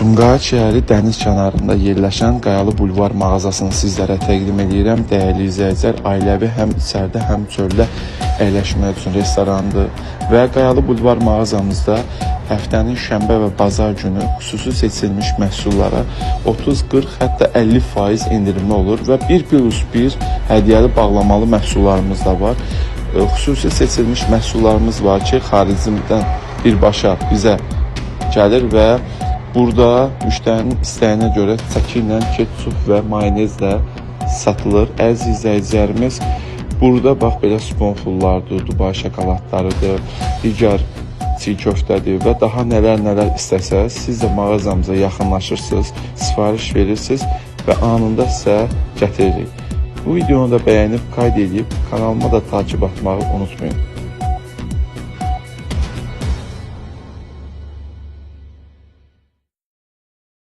Sumqayıt şəhəri dəniz kənarında yerləşən Qayalı Bulvar mağazasını sizlərə təqdim edirəm. Dəyərli izləyicilər, ailəvi həm içəridə, həm çöldə əyləşmək üçün restorandır və Qayalı Bulvar mağazamızda həftənin şənbə və bazar günü xüsusi seçilmiş məhsullara 30, 40, hətta 50% indirimli olur və 1+1 hədiyyəli bağlamalı məhsullarımız da var. Xüsusi seçilmiş məhsullarımız var ki, xaricimdən birbaşa bizə gəlir və burada müştərinin istəyinə görə çəki ilə ketçup və mayonezlə satılır. Əziz izləyicilərimiz, burada bax belə sponfullardır, Dubai şokoladlarıdır, digər çiğ köftədir və daha nələr istəsəz, siz də mağazamıza yaxınlaşırsınız, sifariş verirsiniz və anında sizə gətiririk. Bu videonu da bəyənib, qayd edib, kanalıma da takib atmağı unutmayın.